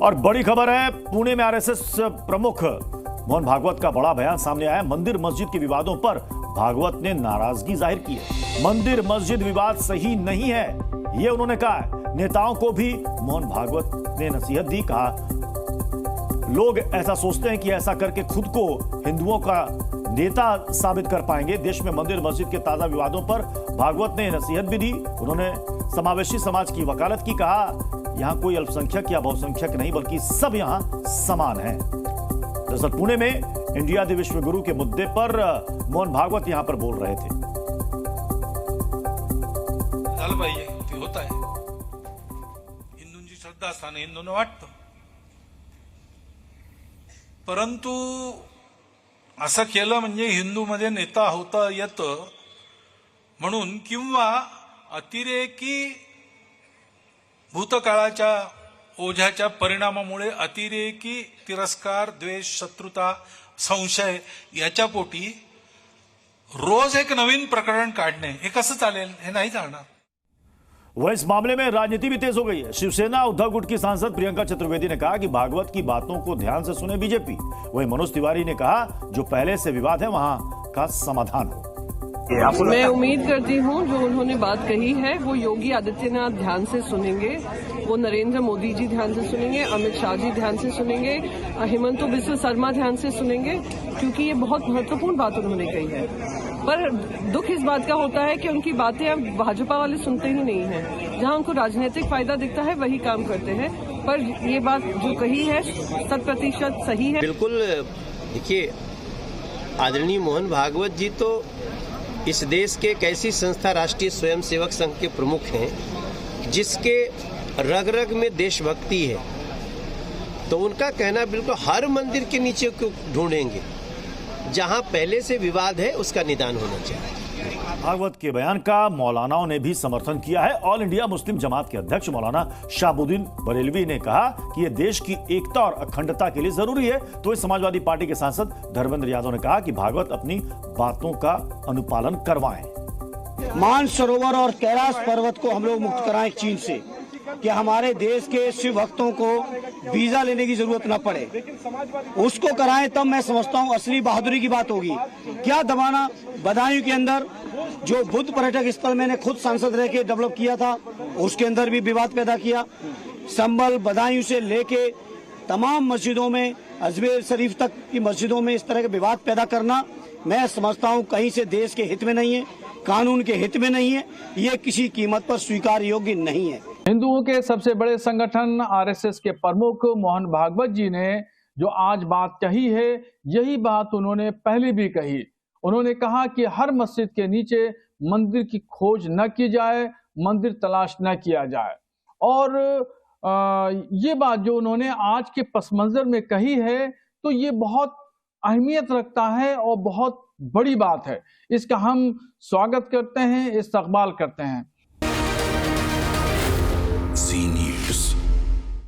और बड़ी खबर है, पुणे में आरएसएस प्रमुख मोहन भागवत का बड़ा बयान सामने आया। मंदिर मस्जिद के विवादों पर भागवत ने नाराजगी जाहिर की है। मंदिर मस्जिद विवाद सही नहीं है, ये उन्होंने कहा है। नेताओं को भी मोहन भागवत ने नसीहत दी। कहा लोग ऐसा सोचते हैं कि ऐसा करके खुद को हिंदुओं का नेता साबित कर पाएंगे। देश में मंदिर मस्जिद के ताजा विवादों पर भागवत ने नसीहत भी दी। उन्होंने समावेशी समाज की वकालत की। कहा यहां कोई अल्पसंख्यक या बहुसंख्यक नहीं, बल्कि सब यहां समान हैं। दरअसल पुणे में इंडिया दि विश्वगुरु के मुद्दे पर मोहन भागवत यहां पर बोल रहे थे। झालं पाहिजे ते होत आहे। हिंदूंची श्रद्धास्थान हिंदूंना वाटतं, परंतु असं केलं म्हणजे हिंदूमध्ये नेता होता येतं म्हणून, किंवा अतिरेकी भूतकाळाच्या ओझ्याच्या परिणामामुळे अतिरेकी तिरस्कार, द्वेष, शत्रुता, संशय याच्या पोटी रोज एक नवीन प्रकरण काढणे हे कसं चालेल? हे नाही चालणार। वह इस मामले में राजनीति भी तेज हो गई है। शिवसेना उद्धव गुट की सांसद प्रियंका चतुर्वेदी ने कहा कि भागवत की बातों को ध्यान से सुने बीजेपी। वहीं मनोज तिवारी ने कहा जो पहले से विवाद है वहां का समाधान हो। मैं उम्मीद करती हूँ जो उन्होंने बात कही है वो योगी आदित्यनाथ ध्यान से सुनेंगे, वो नरेंद्र मोदी जी ध्यान से सुनेंगे, अमित शाह जी ध्यान से सुनेंगे, हेमंत बिस्वा शर्मा ध्यान से सुनेंगे, क्योंकि ये बहुत महत्वपूर्ण बात उन्होंने कही है। पर दुख इस बात का होता है कि उनकी बातें अब भाजपा वाले सुनते ही नहीं हैं। जहां उनको राजनीतिक फायदा दिखता है वही काम करते हैं। पर ये बात जो कही है 100% सही है। बिल्कुल। देखिए, आदरणीय मोहन भागवत जी तो इस देश के एक ऐसी संस्था राष्ट्रीय स्वयंसेवक संघ के प्रमुख हैं जिसके रग रग में देशभक्ति है। तो उनका कहना बिल्कुल हर मंदिर के नीचे क्यों ढूंढेंगे, जहां पहले से विवाद है उसका निदान होना चाहिए। भागवत के बयान का मौलानाओं ने भी समर्थन किया है। ऑल इंडिया मुस्लिम जमात के अध्यक्ष मौलाना शाहबुद्दीन बरेलवी ने कहा कि यह देश की एकता और अखंडता के लिए जरूरी है। तो इस समाजवादी पार्टी के सांसद धर्मेंद्र यादव ने कहा कि भागवत अपनी बातों का अनुपालन करवाएं। मानसरोवर और कैलाश पर्वत को हम लोग मुक्त कराएं चीन से, कि हमारे देश के शिव भक्तों को वीजा लेने की जरूरत न पड़े। उसको कराएं, तब मैं समझता हूं असली बहादुरी की बात होगी। क्या दबाना? बदायूं के अंदर जो बुद्ध पर्यटक स्थल मैंने खुद सांसद रह के डेवलप किया था, उसके अंदर भी विवाद पैदा किया। संभल, बदायूं से लेके तमाम मस्जिदों में, अजमेर शरीफ तक की मस्जिदों में इस तरह के विवाद पैदा करना, मैं समझता हूं कहीं से देश के हित में नहीं है, कानून के हित में नहीं है। ये किसी कीमत पर स्वीकार योग्य नहीं है। हिंदुओं के सबसे बड़े संगठन आरएसएस के प्रमुख मोहन भागवत जी ने जो आज बात कही है, यही बात उन्होंने पहले भी कही। उन्होंने कहा कि हर मस्जिद के नीचे मंदिर की खोज न की जाए, मंदिर तलाश न किया जाए। और ये बात जो उन्होंने आज के पस मंजर में कही है, तो ये बहुत अहमियत रखता है और बहुत बड़ी बात है। इसका हम स्वागत करते हैं, इस्तकबाल करते हैं।